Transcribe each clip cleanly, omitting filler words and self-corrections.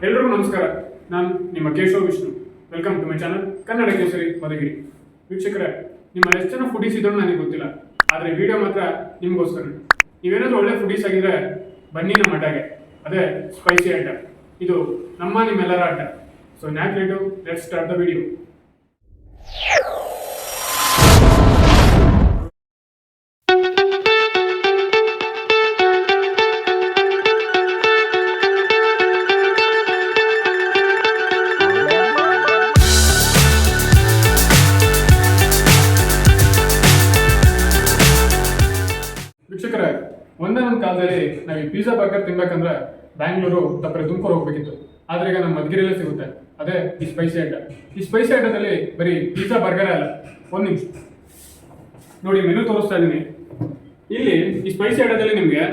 ಎಲ್ರಿಗೂ ನಮಸ್ಕಾರ. ನಾನು ನಿಮ್ಮ Keshav Vishnu. Welcome to my channel Kannada Kesari Madhugiri. ವೀಕ್ಷಕರೇ, ನಿಮ್ಮ ಎಷ್ಟು ಜನ ಫುಡೀಸ್ ಇದ್ರೂ ನನಗೆ ಗೊತ್ತಿಲ್ಲ, ಆದರೆ ವಿಡಿಯೋ ಮಾತ್ರ ನಿಮಗೋಸ್ಕರ. ನೀವೇನಾದರೂ ಒಳ್ಳೆ ಫುಡೀಸ್ ಆಗಿದ್ರೆ ಬನ್ನಿ ನಮ್ಮ ಅಡ್ಡಾಗೆ, ಅದೇ ಸ್ಪೈಸಿ ಅಡ್ಡ. ಇದು ನಿಮ್ಮೆಲ್ಲರ ಅಡ್ಡ. ಸೊ ನ್ಯಾಕ್ late, let's start the video. ವೀಕ್ಷಕರೇ, ಒಂದೇ ಒಂದು ಕಾಲದಲ್ಲಿ ನಾವು ಈ ಪಿಜ್ಜಾ ಬರ್ಗರ್ ತಿನ್ಬೇಕಂದ್ರೆ ಬ್ಯಾಂಗ್ಳೂರು ತಪ್ಪರೆ ತುಮಕೂರು ಹೋಗ್ಬೇಕಿತ್ತು. ಆದ್ರೆ ಈಗ ನಮ್ಮ ಮಧುಗಿರಿಯಲ್ಲೇ ಸಿಗುತ್ತೆ, ಅದೇ ಈ ಸ್ಪೈಸಿ ಅಡ್ಡ. ಈ ಸ್ಪೈಸಿ ಅಡ್ಡದಲ್ಲಿ ಬರೀ ಪಿಜ್ಜಾ ಬರ್ಗರೇ ಅಲ್ಲ. ಒಂದು ನಿಮಿಷ ನೋಡಿ, ಮೆನು ತೋರಿಸ್ತಾ ಇದ್ದೀನಿ. ಇಲ್ಲಿ ಈ ಸ್ಪೈಸಿ ಅಡ್ಡದಲ್ಲಿ ನಿಮಗೆ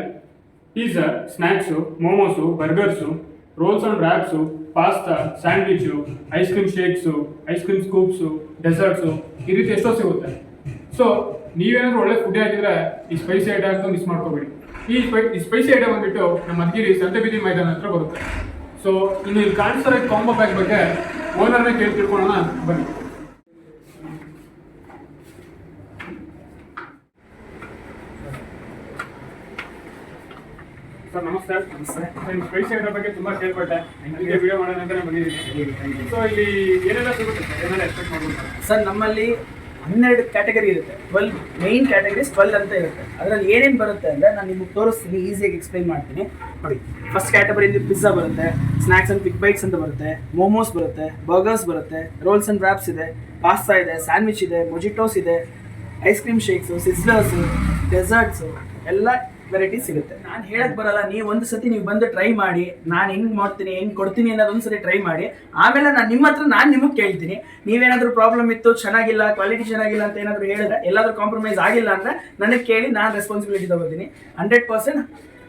pizza, snacks, momos, burgers, rolls and wraps, pasta, sandwich, ice cream shakes, ice cream scoops, desserts, ಈ ರೀತಿ ಎಷ್ಟೋ ಸಿಗುತ್ತೆ. ಸೊ ನೀವೇನಾದ್ರೂ ಒಳ್ಳೆ ಫುಡ್ ಆಗಿದ್ರೆ ಈ ಸ್ಪೈಸಿ ಐಟಮ್ ಅಂತ ಮಿಸ್ ಮಾಡ್ಕೋಬೇಡಿ. ಈ ಸ್ಪೈಸಿ ಐಟಮ್ ಬಂದ್ಬಿಟ್ಟು ನಮ್ಮ ಮಧುಗಿರಿ ಸಂತೆ ಬೀದಿ ಮೈದಾನ ಹತ್ರ ಬರುತ್ತೆ. ಸೊ ಇನ್ನು ಇಲ್ಲಿ ಕಾಣಿಸ್ತಾರೆ ಕಾಂಬೋ ಪ್ಯಾಕ್ ಬಗ್ಗೆ ಓನರ್ನೇ ಕೇಳಿ ತಿಳ್ಕೊಳ್ಳೋಣ ಬನ್ನಿ. ಸರ್ ನಮಸ್ತೆ. ಸ್ಪೈಸಿ ಐಟಮ್ ಬಗ್ಗೆ ತುಂಬಾ ಕೇಳ್ಪಟ್ಟೆ, ವಿಡಿಯೋ ಮಾಡೋಣ ಅಂತ ಬಂದಿದ್ದೀನಿ. ಸೊ ಇಲ್ಲಿ ಏನೆಲ್ಲ ಸಿಗುತ್ತೆ, ಏನೆಲ್ಲ ಎಕ್ಸ್ಪೆಕ್ಟ್ ಮಾಡ್ಬೋದು ಸರ್? ನಮ್ಮಲ್ಲಿ 12 ಕ್ಯಾಟಗರಿ ಇರುತ್ತೆ. 12 ಮೈನ್ ಕ್ಯಾಟಗರೀಸ್ 12 ಅಂತ ಇರುತ್ತೆ. ಅದರಲ್ಲಿ ಏನೇನು ಬರುತ್ತೆ ಅಂದರೆ ನಾನು ನಿಮಗೆ ತೋರಿಸ್ತೀನಿ, ಈಸಿಯಾಗಿ ಎಕ್ಸ್ಪ್ಲೈನ್ ಮಾಡ್ತೀನಿ ನೋಡಿ. ಫಸ್ಟ್ ಕ್ಯಾಟಗರಿಯಲ್ಲಿ ಪಿಜ್ಜಾ ಬರುತ್ತೆ, ಸ್ನ್ಯಾಕ್ಸ್ ಅಂಡ್ ಕ್ವಿಕ್ ಬೈಟ್ಸ್ ಅಂತ ಬರುತ್ತೆ, ಮೋಮೋಸ್ ಬರುತ್ತೆ, ಬರ್ಗರ್ಸ್ ಬರುತ್ತೆ, ರೋಲ್ಸ್ ಅಂಡ್ ರ್ಯಾಪ್ಸ್ ಇದೆ, ಪಾಸ್ತಾ ಇದೆ, ಸ್ಯಾಂಡ್ವಿಚ್ ಇದೆ, ಮೊಜಿಟೋಸ್ ಇದೆ, ಐಸ್ ಕ್ರೀಮ್ ಶೇಕ್ಸು, ಸಿಸ್ಲರ್ಸು, ಡೆಸರ್ಟ್ಸು ಎಲ್ಲ ವೆರೈಟಿ ಸಿಗುತ್ತೆ. ನಾನು ಹೇಳಕ್ ಬರಲ್ಲ, ನೀವು ಒಂದು ಸತಿ ನೀವು ಬಂದು ಟ್ರೈ ಮಾಡಿ, ನಾನು ಹೆಂಗೆ ಮಾಡ್ತೀನಿ ಹೆಂಗೆ ಕೊಡ್ತೀನಿ ಅನ್ನೋದು ಒಂದು ಸತಿ ಟ್ರೈ ಮಾಡಿ. ಆಮೇಲೆ ನಾನು ನಿಮಗೆ ಕೇಳ್ತೀನಿ, ನೀವೇನಾದರೂ ಪ್ರಾಬ್ಲಮ್ ಇತ್ತು, ಚೆನ್ನಾಗಿಲ್ಲ, ಕ್ವಾಲಿಟಿ ಚೆನ್ನಾಗಿಲ್ಲ ಅಂತ ಏನಾದರೂ ಹೇಳಿದ್ರೆ, ಎಲ್ಲಾದರೂ ಕಾಂಪ್ರಮೈಸ್ ಆಗಿಲ್ಲ ಅಂದರೆ ನನಗೆ ಕೇಳಿ, ನಾನು ರೆಸ್ಪಾನ್ಸಿಬಿಲಿಟಿ ತಗೋತೀನಿ. 100%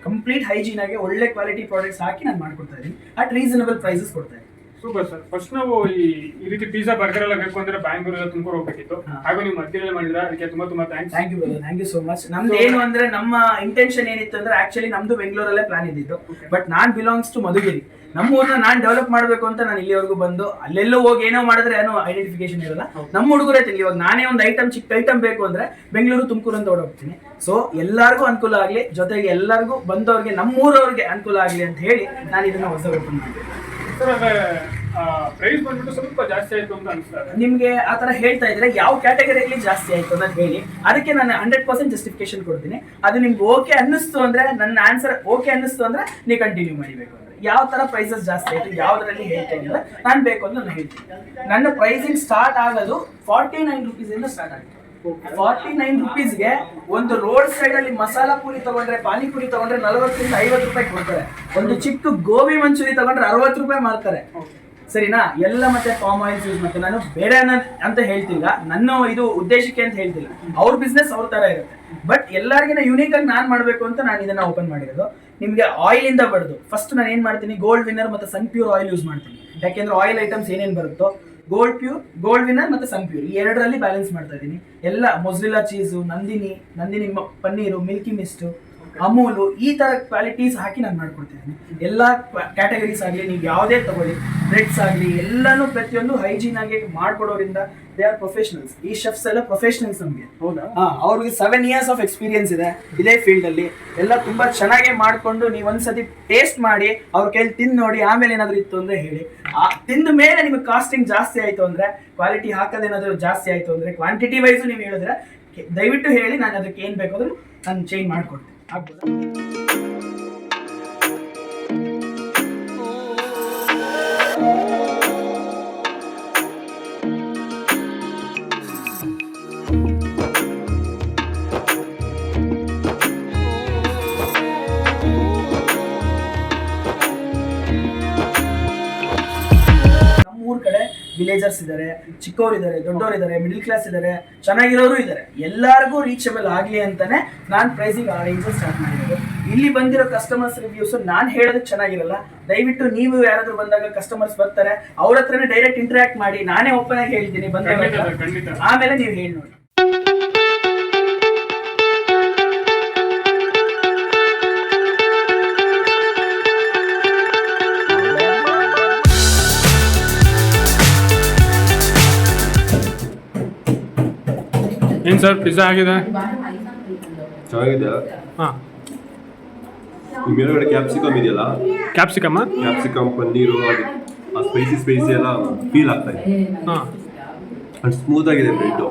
ಕಂಪ್ಲೀಟ್ ಹೈಜೀನ್ ಆಗಿ ಒಳ್ಳೆ ಕ್ವಾಲಿಟಿ ಪ್ರಾಡಕ್ಟ್ಸ್ ಹಾಕಿ ನಾನು ಮಾಡ್ಕೊಡ್ತಾ ಇದ್ದೀನಿ. ಅಟ್ ರೀಸನಬಲ್ ಪ್ರೈಸಸ್ ಕೊಡ್ತಾ ಇದ್ದೀನಿ. Super sir. ಫಸ್ಟ್ ನಾವು ಈ ರೀತಿ ಪಿಜ್ಜಾ ಬರ್ಗರ್ ಎಲ್ಲ ಬೇಕು ಅಂದ್ರೆ ಬ್ಯಾಂಗ್ಳೂರ್ ತುಮಕೂರು ಹೋಗ್ಬೇಕಿತ್ತು, ಹಾಗೂ ನೀವು ಮಧ್ಯದಲ್ಲಿ ಮಾಡಿದ್ರೆ ಅದಕ್ಕೆ ತುಂಬಾ thanks. Thank you so much. ನಮ್ದು ಏನು ಅಂದ್ರೆ, ನಮ್ಮ ಇಂಟೆನ್ಷನ್ ಏನಿತ್ತು ಅಂದ್ರೆ, ಆಕ್ಚುಲಿ ನಮ್ದು ಬೆಂಗಳೂರಲ್ಲೇ ಪ್ಲಾನ್ ಇದ್ದಿದ್ದು. ಬಟ್ ನಾನ್ ಬಿಲಾಂಗ್ಸ್ ಟು ಮಧುಗಿರಿ. ನಮ್ಮ ಊರನ್ನ ನಾನು ಡೆವಲಪ್ ಮಾಡಬೇಕು ಅಂತ ನಾನು ಇಲ್ಲಿವರೆಗೂ ಬಂದು, ಅಲ್ಲೆಲ್ಲೋ ಹೋಗಿ ಏನೋ ಮಾಡಿದ್ರೆ ಏನೋ ಐಡೆಂಟಿಫಿಕೇಶನ್ ಇರಲ್ಲ. ನಮ್ಮ ಹುಡುಗರೇ ತಿನ್ನಿ. ಇವಾಗ ನಾನೇ ಒಂದು ಚಿಕ್ಕ ಐಟಮ್ ಬೇಕು ಅಂದ್ರೆ ಬೆಂಗಳೂರು ತುಮಕೂರು ಅಂತ ಓಡೋಗ್ತೀನಿ. ಸೊ ಎಲ್ಲರಿಗೂ ಅನುಕೂಲ ಆಗಲಿ, ಜೊತೆಗೆ ಎಲ್ಲರಿಗೂ ಬಂದವ್ರಿಗೆ, ನಮ್ಮೂರವ್ರಿಗೆ ಅನುಕೂಲ ಆಗಲಿ ಅಂತ ಹೇಳಿ ನಾನು ಇದನ್ನ ಹೊಸ ಓಪನ್ ಮಾಡಿದೆ. ಪ್ರೈಸ್ ಬಂದ್ಬಿಟ್ಟು ಸ್ವಲ್ಪ ಜಾಸ್ತಿ ಆಯ್ತು ಅಂತ ಅನ್ಸುತ್ತೆ ನಿಮ್ಗೆ. ಆ ತರ ಹೇಳ್ತಾ ಇದ್ರೆ ಯಾವ ಕ್ಯಾಟಗರಿಯಲ್ಲಿ ಜಾಸ್ತಿ ಆಯ್ತು ಅಂತ ಹೇಳಿ, ಅದಕ್ಕೆ ನಾನು 100% ಜಸ್ಟಿಫಿಕೇಶನ್ ಕೊಡ್ತೀನಿ. ಅದು ನಿಮ್ಗೆ ಓಕೆ ಅನ್ನಿಸ್ತು ಅಂದ್ರೆ, ನನ್ನ ಆನ್ಸರ್ ಓಕೆ ಅನ್ನಿಸ್ತು ಅಂದ್ರೆ ನೀವು ಕಂಟಿನ್ಯೂ ಮಾಡಿಬೇಕು. ಅಂದ್ರೆ ಯಾವ ತರ ಪ್ರೈಸಸ್ ಜಾಸ್ತಿ ಆಯ್ತು, ಯಾವ್ದ್ರಲ್ಲಿ ಹೇಳ್ತಾ ಇದ್ರೆ ನಾನು ಬೇಕು ಅಂತ ನಾನು ಹೇಳ್ತೀನಿ. ನನ್ನ ಪ್ರೈಸಿಂಗ್ ಸ್ಟಾರ್ಟ್ ಆಗೋದು 49 rupees ಇಂದ ಸ್ಟಾರ್ಟ್ ಆಗುತ್ತೆ. 49 rupeesಗೆ ಒಂದು ರೋಡ್ ಸೈಡ್ ಅಲ್ಲಿ ಮಸಾಲಾ ಪೂರಿ ತಗೊಂಡ್ರೆ, ಪಾನಿಪುರಿ ತಗೊಂಡ್ರೆ 40 ರಿಂದ 50 ರೂಪಾಯಿ ಕೊಡ್ತಾರೆ. ಒಂದು ಚಿಕ್ಕ ಗೋಬಿ ಮಂಚೂರಿ ತಗೊಂಡ್ರೆ 60 ರೂಪಾಯಿ ಮಾಡ್ತಾರೆ. ಸರಿನಾ? ಎಲ್ಲ ಮತ್ತೆ ಪಾಮ್ ಆಯಿಲ್ಸ್ ಯೂಸ್ ಮಾಡ್ತಾರೆ. ನಾನು ಬೇರೆ ಅಂತ ಹೇಳ್ತಿಲ್ಲ, ನನ್ನ ಇದು ಉದ್ದೇಶಕ್ಕೆ ಅಂತ ಹೇಳ್ತಿಲ್ಲ. ಅವ್ರ ಬಿಸ್ನೆಸ್ ಅವ್ರ ತರ ಇರುತ್ತೆ. ಬಟ್ ಎಲ್ಲರಿಗಿನ ಯೂನಿಕ್ ಆಗಿ ನಾನ್ ಮಾಡ್ಬೇಕು ಅಂತ ನಾನು ಇದನ್ನ ಓಪನ್ ಮಾಡಿರೋದು. ನಿಮ್ಗೆ ಆಯಿಲ್ ಇಂದ ಬಡ್ದು ಫಸ್ಟ್ ನಾನು ಏನ್ ಮಾಡ್ತೀನಿ, ಗೋಲ್ಡ್ ವಿನ್ನರ್ ಮತ್ತೆ ಸನ್ ಪ್ಯೂರ್ ಆಯಿಲ್ ಯೂಸ್ ಮಾಡ್ತೀನಿ. ಯಾಕೆಂದ್ರೆ ಆಯಿಲ್ ಐಟಮ್ಸ್ ಏನೇನ್ ಬರುತ್ತೋ, ಗೋಲ್ಡ್ ವಿನ್ನರ್ ಮತ್ತೆ ಸನ್ ಪ್ಯೂರ್, ಈ ಎರಡರಲ್ಲಿ ಬ್ಯಾಲೆನ್ಸ್ ಮಾಡ್ತಾ ಇದ್ದೀನಿ. ಎಲ್ಲ mozzarella cheese, Nandini paneer, Milky Mist, Amul, ಈ ತರ ಕ್ವಾಲಿಟೀಸ್ ಹಾಕಿ ನಾನು ಮಾಡ್ಕೊಡ್ತಿದ್ದೀನಿ. ಎಲ್ಲ ಕ್ಯಾಟಗರೀಸ್ ಆಗಲಿ, ನೀವು ಯಾವುದೇ ತಗೊಳ್ಳಿ, ಬ್ರೆಡ್ಸ್ ಆಗಲಿ, ಎಲ್ಲಾನು ಪ್ರತಿಯೊಂದು ಹೈಜೀನ್ ಆಗಿ ಮಾಡ್ಕೊಡೋದ್ರಿಂದ ದೇ ಆರ್ ಪ್ರೊಫೆಷನಲ್ಸ್. ಈ ಶೆಫ್ಸ್ ಎಲ್ಲ ಪ್ರೊಫೆಷನಲ್ಸ್ ನಮಗೆ. ಹೌದಾ? ಅವ್ರಿಗೆ 7 years ಆಫ್ ಎಕ್ಸ್ಪೀರಿಯನ್ಸ್ ಇದೆ ಇದೇ ಫೀಲ್ಡ್ ಅಲ್ಲಿ. ಎಲ್ಲ ತುಂಬಾ ಚೆನ್ನಾಗೇ ಮಾಡ್ಕೊಂಡು, ನೀವು ಒಂದ್ಸತಿ ಟೇಸ್ಟ್ ಮಾಡಿ, ಅವ್ರ ಕೈಲಿ ತಿಂದು ನೋಡಿ, ಆಮೇಲೆ ಏನಾದ್ರು ಇತ್ತು ಅಂದ್ರೆ ಹೇಳಿ. ತಿಂದ ಮೇಲೆ ನಿಮಗೆ ಕಾಸ್ಟಿಂಗ್ ಜಾಸ್ತಿ ಆಯ್ತು ಅಂದ್ರೆ, ಕ್ವಾಲಿಟಿ ಹಾಕೋದೇನಾದ್ರು ಜಾಸ್ತಿ ಆಯ್ತು ಅಂದ್ರೆ, ಕ್ವಾಂಟಿಟಿ ವೈಸು ನೀವು ಹೇಳಿದ್ರೆ ದಯವಿಟ್ಟು ಹೇಳಿ, ನಾನು ಅದಕ್ಕೆ ಏನ್ ಬೇಕಾದ್ರೂ ನಾನು ಚೇಂಜ್ ಮಾಡ್ಕೊಡ್ತೀನಿ. ಆಗ್ಬೋದಾ? ನಮ್ಮೂರ್ ಕಡೆ ವಿಲೇಜರ್ಸ್ ಇದ್ದಾರೆ, ಚಿಕ್ಕವರು ಇದ್ದಾರೆ, ದೊಡ್ಡವರು ಇದ್ದಾರೆ, ಮಿಡಿಲ್ ಕ್ಲಾಸ್ ಇದ್ದಾರೆ, ಚೆನ್ನಾಗಿರೋರು ಇದ್ದಾರೆ. ಎಲ್ಲರಿಗೂ ರೀಚಬಲ್ ಆಗಲಿ ಅಂತಾನೆ ನಾನು ಪ್ರೈಸಿಂಗ್ ಆ ರೇಂಜ್ ಸ್ಟಾರ್ಟ್ ಮಾಡಿರೋದು. ಇಲ್ಲಿ ಬಂದಿರೋ ಕಸ್ಟಮರ್ಸ್ ರಿವ್ಯೂಸ್ ನಾನು ಹೇಳೋದಕ್ಕೆ ಚೆನ್ನಾಗಿರಲ್ಲ. ದಯವಿಟ್ಟು ನೀವು ಯಾರಾದ್ರೂ ಬಂದಾಗ ಕಸ್ಟಮರ್ಸ್ ಬರ್ತಾರೆ, ಅವ್ರ ಹತ್ರನೇ ಡೈರೆಕ್ಟ್ ಇಂಟರಾಕ್ಟ್ ಮಾಡಿ, ನಾನೇ ಓಪನ್ ಆಗಿ ಹೇಳ್ತೀನಿ ಬಂದಾಗ, ಆಮೇಲೆ ನೀವು ಹೇಳಿ ನೋಡಿ. ಏನು ಸರ್ ಪಿಜ್ಜಾ ಆಗಿದೆ? ಚೆನ್ನಾಗಿದೆ. ಹಾಂ, ಈ ಮೇಲ್ಗಡೆ ಕ್ಯಾಪ್ಸಿಕಮ್ ಇದೆಯಲ್ಲ, ಕ್ಯಾಪ್ಸಿಕಮ್ಮ? ಕ್ಯಾಪ್ಸಿಕಮ್ ಪನ್ನೀರು ಅದು ಆ ಸ್ಪೈಸಿ ಎಲ್ಲ ಫೀಲ್ ಆಗ್ತಾ ಇದೆ. ಹಾಂ, ಅಂಡ್ ಸ್ಮೂತ್ ಆಗಿದೆ ಬ್ರೆಡ್.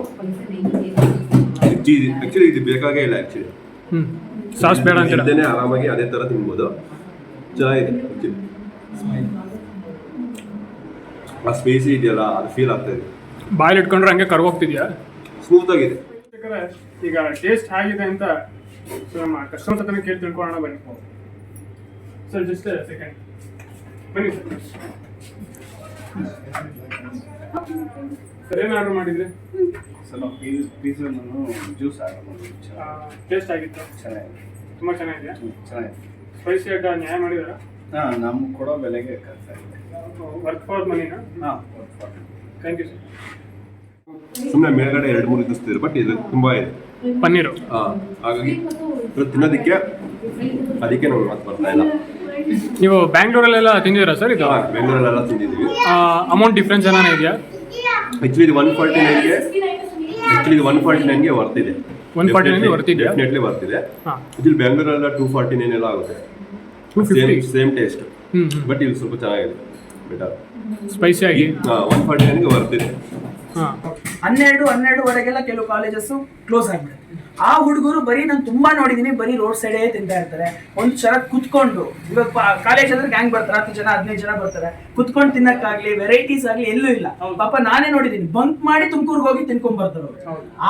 ಆಕ್ಚುಲಿ ಇದು ಬೇಕಾಗೇ ಇಲ್ಲ ಆಕ್ಚುಲಿ. ಹ್ಞೂ, ಸಾಸ್ ಬೇಡ ಅಂತೀರ? ಇದ್ದೇನೆ ಆರಾಮಾಗಿ ಅದೇ ಥರ ತಿನ್ಬೋದು. ಚೆನ್ನಾಗಿದೆ ಆಕ್ಚುಲಿ. ಆ ಸ್ಪೈಸಿ ಇದೆಯಲ್ಲ ಅದು ಫೀಲ್ ಆಗ್ತಾ ಇದೆ. ಬಾಯಲ್ಲಿ ಇಟ್ಕೊಂಡ್ರೆ ಹಂಗೆ ಕರ್ಗೋಗ್ತಿದ್ಯಾ? ಸ್ಮೂತ್ ಆಗಿದೆ. ಈಗ ಟೇಸ್ಟ್ ಆಗಿದೆ ಅಂತ ನಮ್ಮ ಕಸ್ಟಮರ್ ಹತ್ರನೇ ಕೇಳಿ ತಿಳ್ಕೊಳ್ಳೋಣ ಬನ್ನಿ ಸರ್. ಜಸ್ಟ್ ಸೆಕೆಂಡ್ ಬನ್ನಿ ಸರ್. ಸರ್ ಏನು ಆರ್ಡರ್ ಮಾಡಿದ್ರಿ? ಸರ್ ನಾವು ಪೀಝಾ ಜ್ಯೂಸ್ ಆರ್ಡರ್ ಮಾಡಿದ್ವಿ. ಟೇಸ್ಟ್ ಆಗಿತ್ತು? ಚೆನ್ನಾಗಿದೆ. ತುಂಬ ಚೆನ್ನಾಗಿದೆಯಾ? ಚೆನ್ನಾಗಿದೆ. ಸ್ಪೈಸಿ ಅಡ್ಡ ನ್ಯಾಯ ಮಾಡಿದಾರಾ? ಹಾಂ, ನಮ್ಗೆ ಕೊಡೋ ಬೆಲೆಗೆ ಖರ್ಚು ಆಗಿದೆ. ವರ್ಕ್ ಫಾರ್ ಮನಿನಾ? ಹಾಂ, ಥ್ಯಾಂಕ್ ಯು ಸರ್. ಸುಮ್ಮನೆ ಮೇಲ್ಗಡೆ 2-3 ದಿವಸ ಬಟ್ ಇದು ತುಂಬಾ ಇದೆ ಪನ್ನೀರು. ಹಾಗಾಗಿ ಇದು ತಿನ್ನೋದಕ್ಕೆ ಅದಕ್ಕೆ ನಾವು ಮಾತು ಬರ್ತಾ ಇಲ್ಲ. ನೀವು ಬ್ಯಾಂಗ್ಳೂರಲ್ಲೆಲ್ಲ ತಿಂದಿದ್ದೀರಾ ಸರ್ ಇದು? ಬೆಂಗಳೂರಲ್ಲೆಲ್ಲ ತಿಂದಿದ್ದೀವಿ. ಅಮೌಂಟ್ ಡಿಫ್ರೆನ್ಸ್ ಏನಾನ ಇದೆಯಾ? ಆಕ್ಚುಲಿ ಇದು 149ಗೆ ವರ್ತಿದೆ. 149 ವರ್ತಿದೆ? ಡೆಫಿನೆಟ್ಲಿ ವರ್ತಿದೆ. ಹಾಂ, ಇಲ್ಲಿ ಬೆಂಗಳೂರಲ್ಲ 249 ಎಲ್ಲ ಆಗುತ್ತೆ. 250 ಸೇಮ್ ಟೇಸ್ಟ್. ಹ್ಞೂ, ಬಟ್ ಇಲ್ಲಿ ಸ್ವಲ್ಪ ಚೆನ್ನಾಗಿದೆ, ಬೆಟರ್. ಸ್ಪೈಸಿ ಆಗಿ 149ಗೆ ವರ್ತಿದೆ. ಹಾಂ, 12-12ವರೆಗೆಲ್ಲ ಕೆಲವು ಕಾಲೇಜಸ್ ಕ್ಲೋಸ್ ಆಗ್ಬಿಡುತ್ತೆ. ಆ ಹುಡುಗರು ಬರೀ ನಾನು ತುಂಬಾ ನೋಡಿದೀನಿ, ಬರೀ ರೋಡ್ ಸೈಡೇ ತಿಂತಾ ಇರ್ತಾರೆ. ಒಂದು ಕ್ಷಣ ಕುತ್ಕೊಂಡು, ಇವಾಗ ಕಾಲೇಜ್ ಅಂದ್ರೆ ಗ್ಯಾಂಗ್ ಬರ್ತಾರೆ, 10 ಜನ 15 ಜನ ಬರ್ತಾರೆ, ಕುತ್ಕೊಂಡು ತಿನ್ನಕ್ಕಾಗ್ಲಿ ವೆರೈಟೀಸ್ ಆಗ್ಲಿ ಎಲ್ಲೂ ಇಲ್ಲ. ಪಾಪ ನಾನೇ ನೋಡಿದೀನಿ, ಬಂಕ್ ಮಾಡಿ ತುಮಕೂರ್ಗೆ ಹೋಗಿ ತಿನ್ಕೊಂಡ್ ಬರ್ತಾರೆ.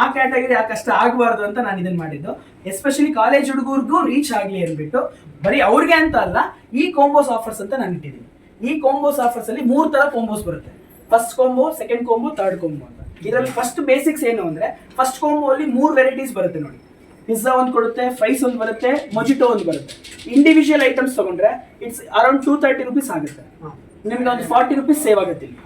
ಆ ಕ್ಯಾಟಗರಿ ಆ ಕಷ್ಟ ಆಗಬಾರ್ದು ಅಂತ ನಾನು ಇದನ್ನ ಮಾಡಿದ್ದು. ಎಸ್ಪೆಷಲಿ ಕಾಲೇಜ್ ಹುಡುಗರಿಗೂ ರೀಚ್ ಆಗ್ಲಿ ಅಂದ್ಬಿಟ್ಟು, ಬರೀ ಅವ್ರಿಗೆ ಅಂತ ಅಲ್ಲ, ಈ ಕಾಂಬೋಸ್ ಆಫರ್ಸ್ ಅಂತ ನಾನು ಇಟ್ಟಿದ್ದೀನಿ. ಈ ಕಾಂಬೋಸ್ ಆಫರ್ಸ್ ಅಲ್ಲಿ 3 ತರ ಕಾಂಬೋಸ್ ಬರುತ್ತೆ. First combo, second combo, third combo ಅಂತ. ಇದರಲ್ಲಿ ಫಸ್ಟ್ ಬೇಸಿಕ್ಸ್ ಏನು ಅಂದ್ರೆ, ಫಸ್ಟ್ ಕಾಂಬೋ ಅಲ್ಲಿ 3 ವೆರೈಟೀಸ್ ಬರುತ್ತೆ ನೋಡಿ. ಪಿಜ್ಜಾ ಒಂದು ಕೊಡುತ್ತೆ, ಫ್ರೈಸ್ ಒಂದು ಬರುತ್ತೆ, ಮೊಜಿಟೋ ಒಂದು ಬರುತ್ತೆ. ಇಂಡಿವಿಜುವಲ್ ಐಟಮ್ಸ್ ತಗೊಂಡ್ರೆ ಇಟ್ಸ್ ಅರೌಂಡ್ 230 ರುಪೀಸ್ ಆಗುತ್ತೆ. ನಿಮ್ಗೆ ಒಂದು 40 ರುಪೀಸ್ ಸೇವ್ ಆಗುತ್ತೆ ಇಲ್ಲಿ.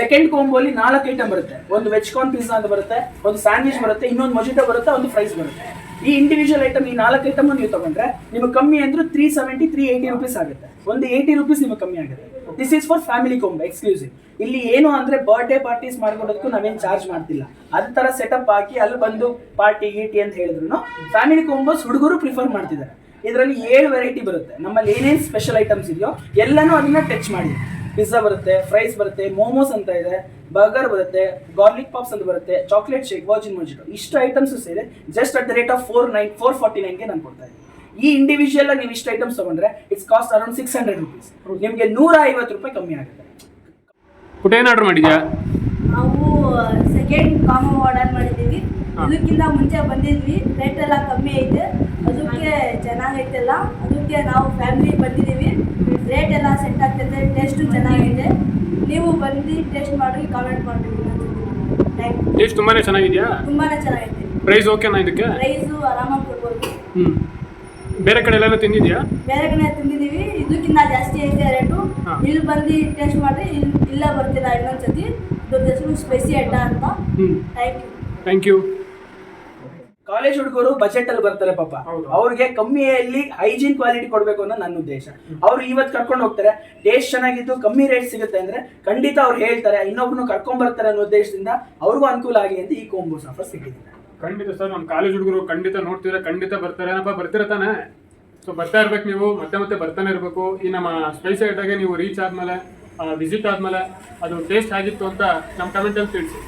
ಸೆಕೆಂಡ್ ಕಾಂಬೋ ಅಲ್ಲಿ 4 ಐಟಮ್ ಬರುತ್ತೆ. ಒಂದು ವೆಜ್ ಕಾರ್ನ್ ಪಿಜ್ಜಾ ಅಂತ ಬರುತ್ತೆ, ಒಂದು ಸ್ಯಾಂಡ್ವಿಚ್ ಬರುತ್ತೆ, ಇನ್ನೊಂದು ಮೊಜಿಟೋ ಬರುತ್ತೆ, ಒಂದು ಫ್ರೈಸ್ ಬರುತ್ತೆ. ಈ ಇಂಡಿವಿಜುವಲ್ ಐಟಮ್, ಈ 4 ಐಟಮ್ ನೀವು ತಗೊಂಡ್ರೆ ನಿಮಗೆ ಕಮ್ಮಿ ಅಂದ್ರೆ 370-380 ರುಪೀಸ್ ಆಗುತ್ತೆ. ಒಂದು 80 ರುಪೀಸ್ ನಿಮಗೆ ಕಮ್ಮಿ ಆಗುತ್ತೆ. This is for family combo exclusive. ಇಲ್ಲಿ ಏನು ಅಂದ್ರೆ ಬರ್ಡೇ ಪಾರ್ಟೀಸ್ ಮಾಡ್ಕೊಡೋದಕ್ಕೂ ನಾವೇನು ಚಾರ್ಜ್ ಮಾಡ್ತಿಲ್ಲ. ಅದೇ ತರ ಸೆಟಪ್ ಹಾಕಿ ಅಲ್ಲಿ ಬಂದು ಪಾರ್ಟಿ ಗೀಟಿ ಅಂತ ಹೇಳಿದ್ರು ಫ್ಯಾಮಿಲಿ ಕಾಂಬೋಸ್ ಹುಡುಗರು ಪ್ರಿಫರ್ ಮಾಡ್ತಿದ್ದಾರೆ. ಇದರಲ್ಲಿ 7 ವೆರೈಟಿ ಬರುತ್ತೆ. ನಮ್ಮಲ್ಲಿ ಏನೇನು ಸ್ಪೆಷಲ್ ಐಟಮ್ಸ್ ಇದೆಯೋ ಎಲ್ಲನೂ ಅದನ್ನ ಟಚ್ ಮಾಡಿ. ಪಿಜ್ಜಾ ಬರುತ್ತೆ, ಫ್ರೈಸ್ ಬರುತ್ತೆ, ಮೋಮೋಸ್ ಅಂತ ಇದೆ, ಬರ್ಗರ್ ಬರುತ್ತೆ, ಗಾರ್ಲಿಕ್ ಪಾಪ್ಸ್ ಅಂತ ಬರುತ್ತೆ, ಚಾಕ್ಲೇಟ್ ಶೇಕ್, ವರ್ಜಿನ್ ಮೊಜಿಟೋ, ಇಷ್ಟು ಐಟಮ್ಸ್ ಸೇರಿ just at the rate of 449ಗೆ ನಾನು ಕೊಡ್ತಾ ಇದ್ದೀನಿ. ಈ ಇಂಡಿವಿಜುವಲ್ ನೀವು ಇಷ್ಟು ಐಟಮ್ಸ್ ತಗೊಂಡ್ರೆ ಇಟ್ಸ್ ಕಾಸ್ಟ್ ಅರೌಂಡ್ 600 ರುಪೀಸ್. ನಿಮಗೆ 150 ರೂಪಾಯಿ ಕಮ್ಮಿ ಆಗುತ್ತೆ. ಪುಟ್ಟ ಏನು ಆರ್ಡರ್ ಮಾಡಿದ್ಯಾ? ನಾವು ಸೆಕೆಂಡ್ ಕಾಂಬೋ ಆರ್ಡರ್ ಮಾಡಿದ್ದೀವಿ. ಇದಕ್ಕಿಂತ ಮುಂಚೆ ಬಂದಿದ್ವಿ, ರೇಟ್ ಎಲ್ಲ ಕಮ್ಮಿ ಐತೆ, ಅದಕ್ಕೆ ಚೆನ್ನಾಗೈತೆಲ್ಲ. ಅದಕ್ಕೆ ನಾವು ಫ್ಯಾಮಿಲಿ ಬಂದಿದ್ದೀವಿ. ರೇಟ್ ಎಲ್ಲ ಸೆಟ್ ಆಗ್ತೈತೆ, ಟೇಸ್ಟು ಚೆನ್ನಾಗಿದೆ. ನೀವು ಬಂದು ಟೇಸ್ಟ್ ಮಾಡಿ ಕಾಮೆಂಟ್ ಮಾಡಿದ್ದೀವಿ. Thank you. ಟೇಸ್ಟ್ ತುಂಬಾ ಚೆನ್ನಾಗಿದೆಯಾ? ತುಂಬಾ ಚೆನ್ನಾಗೈತೆ. ಪ್ರೈಸ್ ಓಕೆನಾ ಇದಕ್ಕೆ? ಪ್ರೈಸು ಆರಾಮಾಗಿ ಕೊಡ್ಬೋದು. ಹ್ಞೂ, ಬೇರೆ ಕಡೆ ಎಲ್ಲ ತಿಂದಿದ್ಯಾ? ಬೇರೆ ಕಡೆ ತಿಂದಿದ್ದೀವಿ, ಇದಕ್ಕಿಂತ ಜಾಸ್ತಿ ಐತೆ ರೇಟು. ಇಲ್ಲಿ ಬಂದು ಟೇಸ್ಟ್ ಮಾಡಿ ಇಲ್ಲ ಬರ್ತೀರಾ ಇನ್ನೊಂದ್ಸತಿ. ಇದ್ರ ಹೆಸರು ಸ್ಪೈಸಿ ಅಡ್ಡ ಅಂತ. Thank you. Thank you. College ಹುಡುಗರು ಬಜೆಟ್ ಅಲ್ಲಿ ಬರ್ತಾರೆ ಪಾಪ, ಅವ್ರಿಗೆ ಕಮ್ಮಿಯಲ್ಲಿ ಹೈಜೀನ್ ಕ್ವಾಲಿಟಿ ಕೊಡಬೇಕು ಅನ್ನೋ ನನ್ನ ಉದ್ದೇಶ. ಅವ್ರು ಇವತ್ತು ಕರ್ಕೊಂಡು ಹೋಗ್ತಾರೆ, ಟೇಸ್ಟ್ ಚೆನ್ನಾಗಿದ್ದು ಕಮ್ಮಿ ರೇಟ್ ಸಿಗುತ್ತೆ ಅಂದ್ರೆ ಖಂಡಿತ ಅವ್ರು ಹೇಳ್ತಾರೆ, ಇನ್ನೊಬ್ರು ಕರ್ಕೊಂಡ್ ಬರ್ತಾರೆ ಅನ್ನೋ ಉದ್ದೇಶದಿಂದ ಅವ್ರಿಗೂ ಅನುಕೂಲ ಆಗಲಿ ಅಂತ ಈ ಕಾಂಬೋಸ್ ಆಫರ್ ಸಿಕ್ಕಿದೆ. ಖಂಡಿತ ಸರ್, ನಮ್ಮ ಕಾಲೇಜ್ ಹುಡುಗರು ಖಂಡಿತ ನೋಡ್ತಿದ್ರೆ ಖಂಡಿತ ಬರ್ತಾರೆ. ಏನಪ್ಪ ಬರ್ತೀರ ತಾನೆ? ಸೊ ಬರ್ತಾ ಇರ್ಬೇಕು, ನೀವು ಮತ್ತೆ ಮತ್ತೆ ಬರ್ತಾನೆ ಇರಬೇಕು. ಈ ನಮ್ಮ ಸ್ಪೈಸಿ ಐಟಾಗೆ ನೀವು ರೀಚ್ ಆದಮೇಲೆ, ವಿಸಿಟ್ ಆದಮೇಲೆ ಅದು ಟೇಸ್ಟ್ ಆಗಿತ್ತು ಅಂತ ನಮ್ಮ ಕಮೆಂಟಲ್ಲಿ ತಿಳಿಸಿ.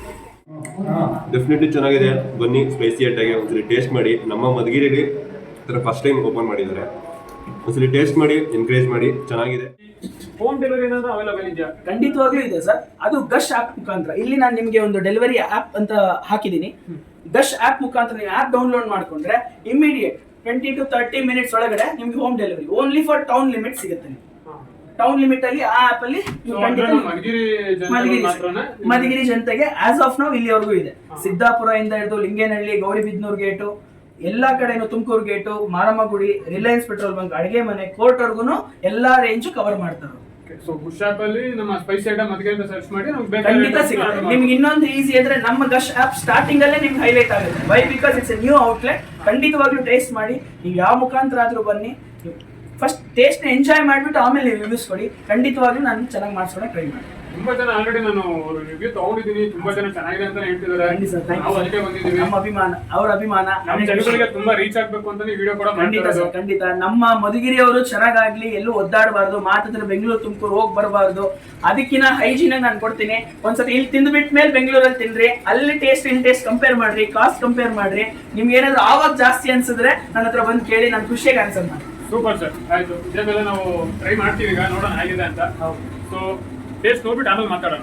ಡೆಫಿನೆಟ್ಲಿ ಚೆನ್ನಾಗಿದೆ. ಬನ್ನಿ ಸ್ಪೈಸಿ ಅಡ್ಡಾಗೆ ಒಂದ್ಸಲಿ ಟೇಸ್ಟ್ ಮಾಡಿ. ನಮ್ಮ ಮಧುಗಿರಿಯಲ್ಲಿ ಫಸ್ಟ್ ಟೈಮ್ ಓಪನ್ ಮಾಡಿದ್ದಾರೆ. ಒಂದ್ಸಲಿ ಟೇಸ್ಟ್ ಮಾಡಿ, ಎನ್ಕರೇಜ್ ಮಾಡಿ, ಚೆನ್ನಾಗಿದೆ. ಹೋಮ್ ಡೆಲಿವರಿ ಏನಾದರೂ ಅವೈಲೇಬಲ್ ಇದೆಯಾ? ಖಂಡಿತವಾಗ್ಲೂ ಇದೆ ಸರ್. ಅದು ಗಶ್ ಆ್ಯಪ್ ಮುಖಾಂತರ. ಇಲ್ಲಿ ನಾನು ನಿಮಗೆ ಒಂದು ಡೆಲಿವರಿ ಆ್ಯಪ್ ಅಂತ ಹಾಕಿದ್ದೀನಿ. ಗಶ್ ಆ್ಯಪ್ ಮುಖಾಂತರ ನೀವು ಆ್ಯಪ್ ಡೌನ್ಲೋಡ್ ಮಾಡ್ಕೊಂಡ್ರೆ ಇಮಿಡಿಯೇಟ್ 20 to 30 ಮಿನಿಟ್ಸ್ ಒಳಗಡೆ ನಿಮ್ಗೆ home delivery only for town limit ಸಿಗುತ್ತೆ. ಟೌನ್ ಲಿಮಿಟ್ ಅಲ್ಲಿ ಆ ಆಪ್ ಅಲ್ಲಿ ಮಧುಗಿರಿ ಜನತೆಗೆ ಆಸ್ ಆಫ್ ನೌ ಇಲ್ಲಿವರೆಗೂ ಇದೆ. ಸಿದ್ದಾಪುರ ಇಂದ ಹಿಡಿದು ಲಿಂಗೇನಹಳ್ಳಿ, ಗೌರಿಬಿದನೂರು ಗೇಟು, ಎಲ್ಲಾ ಕಡೆನೂ, ತುಮಕೂರು ಗೇಟು, ಮಾರಮ್ಮ ಗುಡಿ, ರಿಲಯನ್ಸ್ ಪೆಟ್ರೋಲ್ ಬಂಕ್, ಅಡಿಗೆ ಮನೆ, ಕೋರ್ಟ್ವರೆಗೂ ಎಲ್ಲಾ ರೇಂಜ್ ಕವರ್ ಮಾಡ್ತಾರೆ. ಸೊ ಗುಶ್ ಆಪ್ ಅಲ್ಲಿ ನಮ್ಮ ಸ್ಪೈಸಿ ಐಟಮ್ ಮಧುಗಿರಿ ಸರ್ಚ್ ಮಾಡಿ ನಮ್ಗೆ ಖಂಡಿತ ಸಿಗುತ್ತೆ. ನಿಮ್ಗೆ ಇನ್ನೊಂದು ಈಸಿ ಅಂದ್ರೆ ನಮ್ಮ ಗಶ್ ಆಪ್ ಸ್ಟಾರ್ಟಿಂಗ್ ಅಲ್ಲೇ ನಿಮ್ಗೆ ಹೈಲೈಟ್ ಆಗುತ್ತೆ. Why? Because it's a new outlet. ಖಂಡಿತವಾಗ್ಲೂ ಟೇಸ್ಟ್ ಮಾಡಿ. ನೀವು ಯಾವ ಮುಖಾಂತರ ಆದ್ರೂ ಬನ್ನಿ, ಫಸ್ಟ್ ಟೇಸ್ಟ್ ಎಂಜಾಯ್ ಮಾಡಿಬಿಟ್ಟು ಆಮೇಲೆ ನೀವು ರಿವ್ಯೂಸ್ ಕೊಡಿ. ಖಂಡಿತವಾಗ್ಲೂ ನಾನು ಚೆನ್ನಾಗಿ ಮಾಡಿಸ್ಕೊಳಕ್ಕೆ ಟ್ರೈ ಮಾಡಿ. ತುಂಬಾ ಜನ ಆಲ್ರೆಡಿ ನಾನು ರಿವ್ಯೂ ತಗೊಂಡಿದ್ದೀನಿ, ತುಂಬಾ ಜನ ಚೆನ್ನಾಗಿದೆ ಅಂತ ಹೇಳ್ತಿದ್ದಾರೆ. ಖಂಡಿತ sir, thank you ನಾವು sir. ಅದಕ್ಕೆ ಬಂದಿದ್ದೀವಿ. ನಮ್ಮ ಅಭಿಮಾನ, ಅವ್ರ ಅಭಿಮಾನ ನಮ್ಮ ಜನಗಳಿಗೆ ತುಂಬಾ ರೀಚ್ ಆಗ್ಬೇಕು ಅಂತ ಈ ವಿಡಿಯೋ ಕೂಡ ಖಂಡಿತ ಮಾಡ್ತಿರೋದು. ಸರ್, ಖಂಡಿತ. ನಮ್ಮ ಮಧುಗಿರಿಯವರು ಚೆನ್ನಾಗಾಗ್ಲಿ, ಎಲ್ಲೂ ಒದ್ದಾಡಬಾರ್ದು, ಮಾತಾಡಿದ್ರೆ ಬೆಂಗಳೂರು ತುಮಕೂರು ಹೋಗಿ ಬರಬಾರ್ದು. ಅದಕ್ಕಿಂತ ಹೈಜೀನ್ ನಾನು ಕೊಡ್ತೀನಿ. ಒಂದ್ಸತಿ ಇಲ್ಲಿ ತಿಂದ್ಬಿಟ್ಟ ಮೇಲೆ ಬೆಂಗಳೂರಲ್ಲಿ ತಿನ್ರಿ, ಅಲ್ಲಿ ಟೇಸ್ಟ್ ಇಲ್ಲಿ ಟೇಸ್ಟ್ ಕಂಪೇರ್ ಮಾಡ್ರಿ, ಕಾಸ್ಟ್ ಕಂಪೇರ್ ಮಾಡ್ರಿ. ನಿಮ್ಗೆ ಏನಾದ್ರು ಆವಾಗ ಜಾಸ್ತಿ ಅನ್ಸಿದ್ರೆ ನನ್ನ ಹತ್ರ ಬಂದು ಕೇಳಿ, ನಾನು ಖುಷಿಯಾಗಿ ಆನ್ಸರ್ ಮಾಡಿ. ಸೂಪರ್ ಸರ್, ಆಯ್ತು. ಇದೇ ಮೇಲೆ ನಾವು ಟ್ರೈ ಮಾಡ್ತೀವಿ ಈಗ, ನೋಡೋಣ ಆಗಿದೆ ಅಂತ. ಸೊ ಟೇಸ್ಟ್ ನೋಡ್ಬಿಟ್ಟು ಆಮೇಲೆ ಮಾತಾಡೋಣ.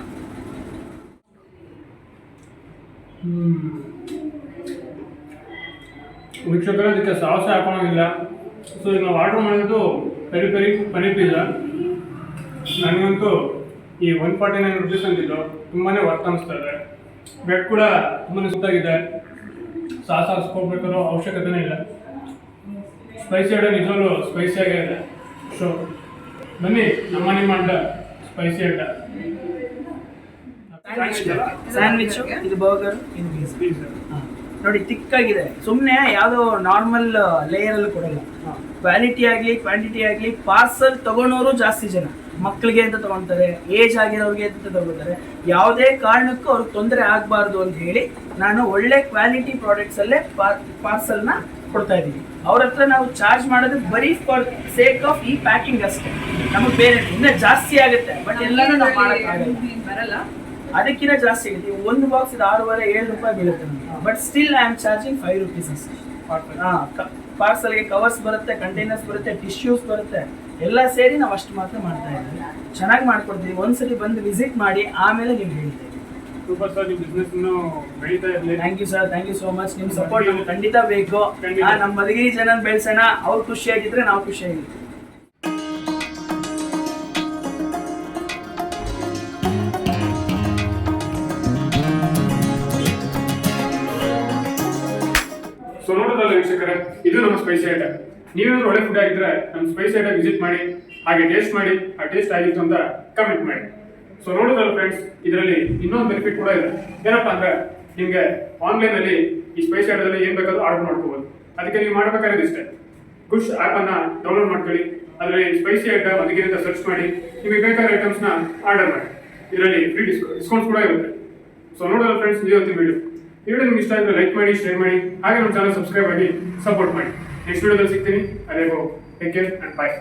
ವೀಕ್ಷಕರು, ಅದಕ್ಕೆ ಸಾಸ್ ಹಾಕೋಣಂಗಿಲ್ಲ. ಸೊ ಈಗ ನಾವು ಆರ್ಡರ್ ಮಾಡಿದ್ದು ಪೆರಿ ಪೆರಿ ಪನೀರ್ ಪಿಜ್ಜಾ. ನನಗಂತೂ ಈ 149 ರುಪೀಸ್ ಅಂತಿದ್ದು ತುಂಬಾ ವರ್ತ್ ಅನಿಸ್ತಾ ಇದೆ. ಬ್ರೆಡ್ ಕೂಡ ತುಂಬಾ ಸುತ್ತಾಗಿದೆ. ಸಾಸ್ ಹಾಕ್ಸ್ಕೊಳ್ಬೇಕಾದ್ರೂ ಅವಶ್ಯಕತೆನೇ ಇಲ್ಲ. ಸ್ಪೈಸಿ ಅಡ್ಡ ನಿಜವಲ್ಲೂ ಸ್ಪೈಸಿಯಾಗೇ ಇದೆ. ಸೊ ಬನ್ನಿ, ನಮ್ಮನೆ ಮಾಡಿದ ಸ್ಪೈಸಿ ಅಡ್ಡ. ಸ್ಯಾಂಡ್ವಿಚ್, ಇದು ಬರ್ಗರ್, ಇದು ಪೀಸ್. ನೋಡಿ, ತಿಕ್ಕಾಗಿದೆ. ಸುಮ್ಮನೆ ಯಾವುದೋ ನಾರ್ಮಲ್ ಲೇಯರ್ ಅಲ್ಲಿ ಕೊಡಲ್ಲ. ಕ್ವಾಲಿಟಿ ಆಗಲಿ ಕ್ವಾಂಟಿಟಿ ಆಗಲಿ. ಪಾರ್ಸಲ್ ತಗೊಳೋರು ಜಾಸ್ತಿ ಜನ ಮಕ್ಕಳಿಗೆ ಅಂತ ತಗೊಳ್ತಾರೆ, ಏಜ್ ಆಗಿರೋರಿಗೆ ಅಂತ ತಗೋತಾರೆ. ಯಾವುದೇ ಕಾರಣಕ್ಕೂ ಅವ್ರಿಗೆ ತೊಂದರೆ ಆಗಬಾರ್ದು ಅಂತ ಹೇಳಿ ನಾನು ಒಳ್ಳೆ ಕ್ವಾಲಿಟಿ ಪ್ರಾಡಕ್ಟ್ಸ್ ಅಲ್ಲೇ ಪಾರ್ಸಲ್ನ ಕೊಡ್ತಾ ಇದ್ದೀವಿ. ಅವ್ರ ಹತ್ರ ನಾವು ಚಾರ್ಜ್ ಮಾಡೋದು ಬರೀ ಫಾರ್ ಸೇಕ್ ಆಫ್ ಈ ಪ್ಯಾಕಿಂಗ್ ಅಷ್ಟೇ. ನಮಗೆ ಬೇರೆ ಇನ್ನೂ ಜಾಸ್ತಿ ಆಗುತ್ತೆ, ಬಟ್ ಎಲ್ಲನೂ ನಾವು ಮಾಡೋಕ್ಕಾಗಲ್ಲ. ಅದಕ್ಕಿಂತ ಜಾಸ್ತಿ ಆಗುತ್ತೆ. ಒಂದು ಬಾಕ್ಸ್ ಇದು 6.5-7 ರೂಪಾಯಿ ಬೀಳುತ್ತೆ ನಮಗೆ. But still I am charging 5 rupees ಅಷ್ಟೇ. ಪಾರ್ಸಲ್ಗೆ ಕವರ್ಸ್ ಬರುತ್ತೆ, ಕಂಟೈನರ್ಸ್ ಬರುತ್ತೆ, ಟಿಶ್ಯೂಸ್ ಬರುತ್ತೆ, ಎಲ್ಲ ಸೇರಿ ನಾವು ಅಷ್ಟು ಮಾತ್ರ ಮಾಡ್ತಾ ಇದ್ದೀವಿ. ಚೆನ್ನಾಗಿ ಮಾಡ್ಕೊಡ್ತೀವಿ. ಒಂದ್ಸರಿ ಬಂದು ವಿಸಿಟ್ ಮಾಡಿ, ಆಮೇಲೆ ನೀವು ಹೇಳ್ತೀವಿ. ಸೂಪರ್ ಸರ್, ನಿಮ್ಮ ಬಿಸ್ನೆಸ್ ಬೆಳೀತಾ ಇರಲಿ. Thank you sir, thank you so much. ನಿಮ್ಮ ಸಪೋರ್ಟ್ ನಮ್ಗೆ ಖಂಡಿತ ಬೇಕು. ನಮ್ಮ ಮಧುಗಿರಿ ಜನ ಬೆಳೆಸೋಣ, ಅವ್ರು ಖುಷಿಯಾಗಿದ್ರೆ ನಾವು ಖುಷಿಯಾಗಿದ್ದೀವಿ. ಸೊ ನೋಡೋದಲ್ಲ ವೀಕ್ಷಕರೇ, ಇದು ನಮ್ಮ ಸ್ಪೈಸಿ ಐಟಮ್. ನೀವೇನಾದ್ರೂ ಒಳ್ಳೆ ಫುಡ್ ಆಗಿದ್ರೆ ನಮ್ಮ ಸ್ಪೈಸಿ ಐಟಮ್ ವಿಸಿಟ್ ಮಾಡಿ, ಹಾಗೆ ಟೇಸ್ಟ್ ಮಾಡಿ, ಆ ಟೇಸ್ಟ್ ಆಗಿತ್ತು ಅಂತ ಕಮೆಂಟ್ ಮಾಡಿ. ಸೊ ನೋಡೋದಲ್ಲ ಫ್ರೆಂಡ್ಸ್, ಇದರಲ್ಲಿ ಇನ್ನೊಂದು ಬೆನಿಫಿಟ್ ಕೂಡ ಇದೆ. ಏನಪ್ಪಾ ಅಂದ್ರೆ, ನಿಮಗೆ ಆನ್ಲೈನಲ್ಲಿ ಈ ಸ್ಪೈಸಿ ಐಟಮಲ್ಲಿ ಏನು ಬೇಕಾದ್ರೂ ಆರ್ಡರ್ ಮಾಡ್ಕೋಬೋದು. ಅದಕ್ಕೆ ನೀವು ಮಾಡಬೇಕಾದ್ರೆ ಇಷ್ಟೇ, ಖುಷ್ ಆ್ಯಪನ್ನು ಡೌನ್ಲೋಡ್ ಮಾಡ್ಕೊಳ್ಳಿ. ಅದರಲ್ಲಿ ಸ್ಪೈಸಿ ಐಟಮ್ ಅದಕ್ಕೆ ಅಂತ ಸರ್ಚ್ ಮಾಡಿ, ನಿಮಗೆ ಬೇಕಾದ ಐಟಮ್ಸ್ನ ಆರ್ಡರ್ ಮಾಡಿ. ಇದರಲ್ಲಿ ಫ್ರೀ ಡಿಸ್ಕೌಂಟ್ಸ್ ಕೂಡ ಇರುತ್ತೆ. ಸೊ ನೋಡೋದಲ್ಲ ಫ್ರೆಂಡ್ಸ್, ಇವತ್ತಿನ ವಿಡಿಯೋ ನಿಮ್ಗೆ ಇಷ್ಟ ಆಗಿದ್ರೆ ಲೈಕ್ ಮಾಡಿ, ಶೇರ್ ಮಾಡಿ, ಹಾಗೆ ನಮ್ಮ ಚಾನಲ್ ಸಬ್ಸ್ಕ್ರೈಬ್ ಆಗಿ ಸಪೋರ್ಟ್ ಮಾಡಿ. ನೆಕ್ಸ್ಟ್ ವಿಡಿಯೋದಲ್ಲಿ ಸಿಗ್ತೀನಿ. ಅದೇ ಟೇಕ್ ಕೇರ್ ಅಂಡ್ ಬಾಯ್.